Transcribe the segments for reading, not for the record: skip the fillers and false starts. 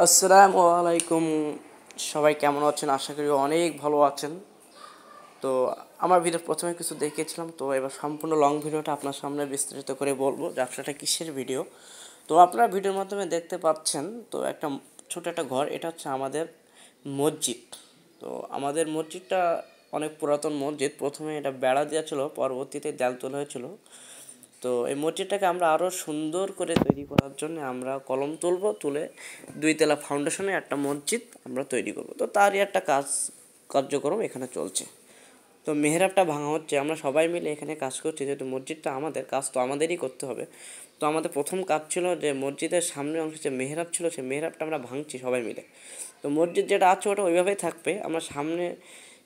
আসসালামু আলাইকুম। সবাই কেমন আছেন? আশা করি অনেক ভালো আছেন। তো আমার ভিডিও প্রথমে কিছু দেখিয়েছিলাম, তো এবার সম্পূর্ণ লং ভিডিওটা আপনার সামনে বিস্তারিত করে বলবো ব্যবসাটা কিসের ভিডিও। তো আপনারা ভিডিওর মাধ্যমে দেখতে পাচ্ছেন, তো একটা ছোট একটা ঘর, এটা হচ্ছে আমাদের মসজিদ। তো আমাদের মসজিদটা অনেক পুরাতন মসজিদ। প্রথমে এটা বেড়া দেওয়া ছিল, পরবর্তীতে দেয়াল তোলা হয়েছিল। তো এই মসজিদটাকে আমরা আরও সুন্দর করে তৈরি করার জন্য আমরা কলম তুলে 2 তলা ফাউন্ডেশনে একটা মসজিদ আমরা তৈরি করব। তো তারই একটা কার্যক্রম এখানে চলছে। তো মেহরাবটা ভাঙা হচ্ছে, আমরা সবাই মিলে এখানে কাজ করছি, যেহেতু মসজিদটা আমাদের, কাজ তো আমাদেরই করতে হবে। তো আমাদের প্রথম কাজ ছিল যে মসজিদের সামনের অংশে যে মেহরাব ছিল, সেই মেহরাবটা আমরা ভাঙছি সবাই মিলে। তো মসজিদ যেটা আছে ওটা ওইভাবেই থাকবে। আমরা সামনে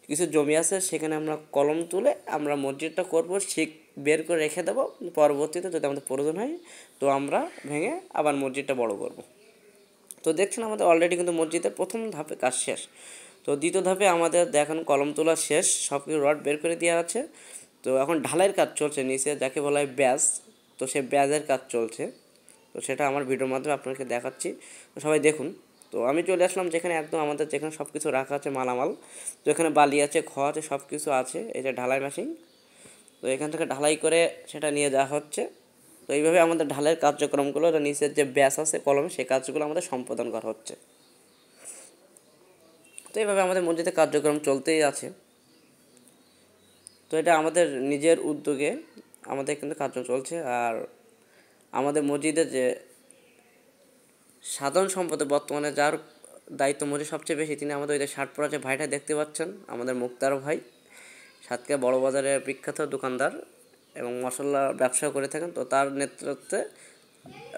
কিছু জমি আছে, সেখানে আমরা কলম তুলে আমরা মসজিদটা করব, শিক বের করে রেখে দেবো। পরবর্তীতে যদি আমাদের প্রয়োজন হয়, তো আমরা ভেঙে আবার মসজিদটা বড় করব। তো দেখছেন আমাদের অলরেডি কিন্তু মসজিদের প্রথম ধাপে কাজ শেষ। তো দ্বিতীয় ধাপে আমাদের দেখেন কলম তোলা শেষ, সব কিছু রড বের করে দেওয়া আছে। তো এখন ঢালাইয়ের কাজ চলছে নিচে, যাকে বলা হয় ব্যাজ। তো সেই ব্যাজের কাজ চলছে। তো সেটা আমার ভিডিওর মাধ্যমে আপনাকে দেখাচ্ছি, তো সবাই দেখুন। তো আমি চলে আসলাম যেখানে একদম আমাদের যেখানে সব কিছু রাখা আছে মালামাল। তো এখানে বালি আছে, খড় আছে, সব কিছু আছে। এই যে ঢালাই মেশিন, তো এখান থেকে ঢালাই করে সেটা নিয়ে যাওয়া হচ্ছে। তো এইভাবে আমাদের ঢালাইয়ের কার্যক্রমগুলো, নিচের যে ব্যাস আছে কলমে, সেই কাজগুলো আমাদের সম্পাদন করা হচ্ছে। তো এইভাবে আমাদের মসজিদে কার্যক্রম চলতেই আছে। তো এটা আমাদের নিজের উদ্যোগে আমাদের কিন্তু কার্য চলছে। আর আমাদের মসজিদের যে সাধারণ সম্পাদক বর্তমানে যার দায়িত্ব মসজিদ সবচেয়ে বেশি, তিনি আমাদের ওই যে শার্ট পরা যে ভাইটা দেখতে পাচ্ছেন, আমাদের মুক্তার ভাই। সাতক্ষীরা বড় বাজারের বিখ্যাত দোকানদার এবং মশলা ব্যবসা করে থাকেন। তো তার নেতৃত্বে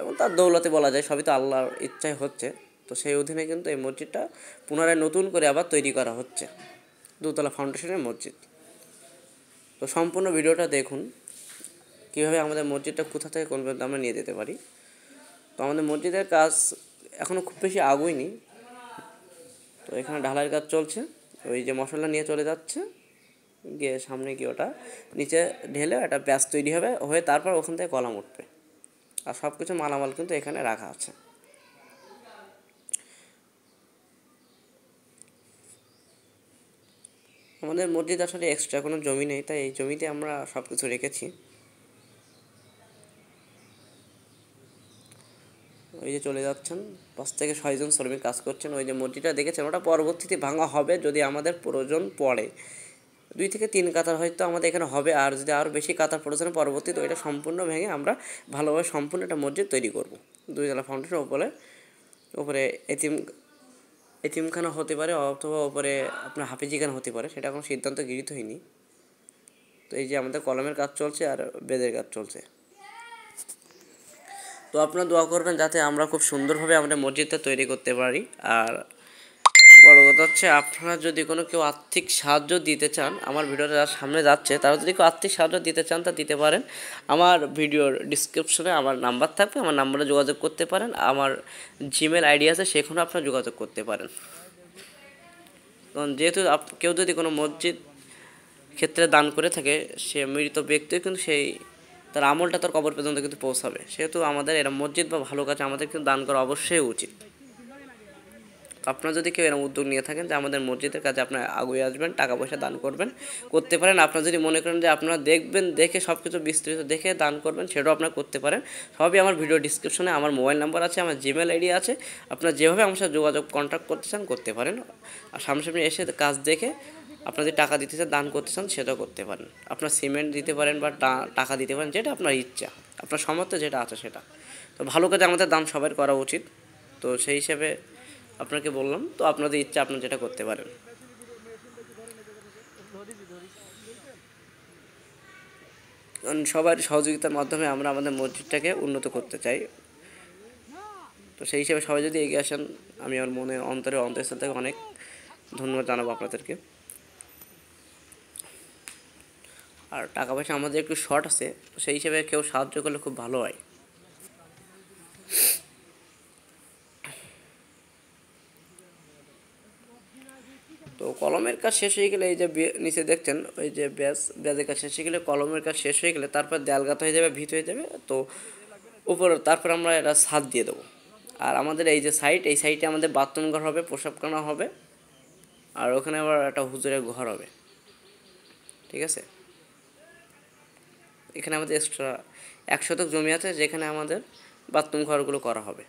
এবং তার দৌলতে বলা যায়, সবই তো আল্লাহর ইচ্ছায় হচ্ছে। তো সেই অধীনে কিন্তু এই মসজিদটা পুনরায় নতুন করে আবার তৈরি করা হচ্ছে, 2তলা ফাউন্ডেশনের মসজিদ। তো সম্পূর্ণ ভিডিওটা দেখুন, কীভাবে আমাদের মসজিদটা কোথা থেকে কোন পর্যন্ত আমরা নিয়ে যেতে পারি। তো আমাদের মসজিদের কাজ এখনও খুব বেশি আগুইনি। তো এখানে ঢালাইয়ের কাজ চলছে। ওই যে মশলা নিয়ে চলে যাচ্ছে, গিয়ে সামনে গিয়ে ওটা নিচে ঢেলে একটা ব্যাস তৈরি হবে, হয়ে তারপর ওখান থেকে কলাম উঠবে। আর সব কিছু মালামাল কিন্তু এখানে রাখা আছে। আমাদের মসজিদ আসলে এক্সট্রা কোনো জমি নেই, তাই এই জমিতে আমরা সব কিছু রেখেছি। ওই যে চলে যাচ্ছেন, 5 থেকে 6 জন শ্রমিক কাজ করছেন। ওই যে মসজিদটা দেখেছেন, ওটা পরবর্তীতে ভাঙা হবে যদি আমাদের প্রয়োজন পড়ে। 2 থেকে 3 কাতার হয়তো আমাদের এখানে হবে, আর যদি আরও বেশি কাতার প্রয়োজন পরবর্তীতে ওইটা সম্পূর্ণ ভেঙে আমরা ভালোভাবে সম্পূর্ণ একটা মসজিদ তৈরি করব। 2তলা ফাউন্ডেশনের উপরে এতিমখানা হতে পারে, অথবা উপরে আপনার হাফিজিখানা হতে পারে, সেটা কোনো সিদ্ধান্ত গৃহীত হয়নি। তো এই যে আমাদের কলমের কাজ চলছে আর বেদের কাজ চলছে। তো আপনারা দোয়া করবেন যাতে আমরা খুব সুন্দরভাবে আমাদের মসজিদটা তৈরি করতে পারি। আর বড় কথা হচ্ছে, আপনারা যদি কেউ আর্থিক সাহায্য দিতে চান, আমার ভিডিওটা যার সামনে যাচ্ছে, তারা যদি কেউ আর্থিক সাহায্য দিতে চান তা দিতে পারেন। আমার ভিডিওর ডিসক্রিপশনে আমার নাম্বার থাকবে, আমার নাম্বারে যোগাযোগ করতে পারেন। আমার জিমেল আইডি আছে, সেখানেও আপনারা যোগাযোগ করতে পারেন। কারণ যেহেতু কেউ যদি কোনো মসজিদ ক্ষেত্রে দান করে থাকে, সে মৃত ব্যক্তিও কিন্তু তার আমলটা তার কবর পর্যন্ত কিন্তু পৌঁছাবে। সেহেতু আমাদের এরা মসজিদ বা ভালো কাজ আমাদের কিন্তু দান করা অবশ্যই উচিত। আপনারা যদি কেউ এরকম উদ্যোগ নিয়ে থাকেন যে আমাদের মসজিদের কাজে আপনারা আগুয়ে আসবেন, টাকা পয়সা দান করতে পারেন। আপনারা যদি মনে করেন যে আপনারা দেখবেন, দেখে সব কিছু বিস্তারিত দেখে দান করবেন, সেটাও আপনারা করতে পারেন। সবই আমার ভিডিও ডিসক্রিপশনে আমার মোবাইল নাম্বার আছে, আমার জিমেল আইডি আছে। আপনারা যেভাবে আমার সাথে যোগাযোগ কন্ট্যাক্ট করতে চান করতে পারেন। আর সামনাসামনি এসে কাজ দেখে আপনারা যদি টাকা দিতে চান, দান করতে চান, সেটাও করতে পারেন। আপনার সিমেন্ট দিতে পারেন বা টাকা দিতে পারেন, যেটা আপনার ইচ্ছা, আপনার সামর্থ্য যেটা আছে সেটা। তো ভালো কাজে আমাদের দান সবার করা উচিত। তো সেই হিসেবে আপনাকে বললাম, তো আপনাদের ইচ্ছা আপনারা যেটা করতে পারেন। কারণ সবার সহযোগিতার মাধ্যমে আমরা আমাদের মসজিদটাকে উন্নত করতে চাই। তো সেই হিসেবে সবাই যদি এগিয়ে আসেন, আমি আমার মনে অন্তঃস্থল থেকে অনেক ধন্যবাদ জানাবো আপনাদেরকে। আর টাকা পয়সা আমাদের একটু শর্ট আছে, সেই হিসেবে কেউ সাহায্য করলে খুব ভালো হয়। তো কলমের কাজ শেষ হয়ে গেলে, এই যে নিচে দেখছেন ওই যে ব্যাজের কাজ শেষ হয়ে গেলে, কলমের কাজ শেষ হয়ে গেলে তারপর দেয়াল গাঁথা হয়ে যাবে, ভিত হয়ে যাবে। তো উপর তারপর আমরা এটা ছাদ দিয়ে দেবো। আর আমাদের এই যে সাইট, এই সাইটে আমাদের বাথরুম ঘর হবে, প্রসাবখানা হবে, আর ওখানে আবার একটা হুজুরের ঘর হবে। ঠিক আছে, এখানে আমাদের এক্সট্রা 1 শতক জমি আছে যেখানে আমাদের বাথরুম ঘরগুলো করা হবে।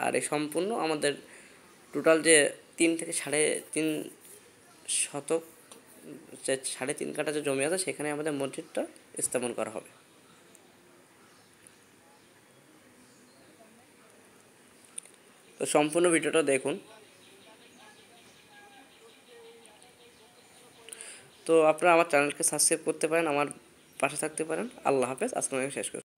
আর এই সম্পূর্ণ আমাদের টোটাল যে 3 থেকে 3.5 শতক, যে 3.5 কাঠা যে জমি আছে সেখানে আমাদের মসজিদটা স্থাপন করা হবে। তো সম্পূর্ণ ভিডিওটা দেখুন। তো আপনারা আমার চ্যানেলকে সাবস্ক্রাইব করতে পারেন, আমার পাশে থাকতে পারেন। আল্লাহ হাফেজ, আজকে আমি শেষ করছি।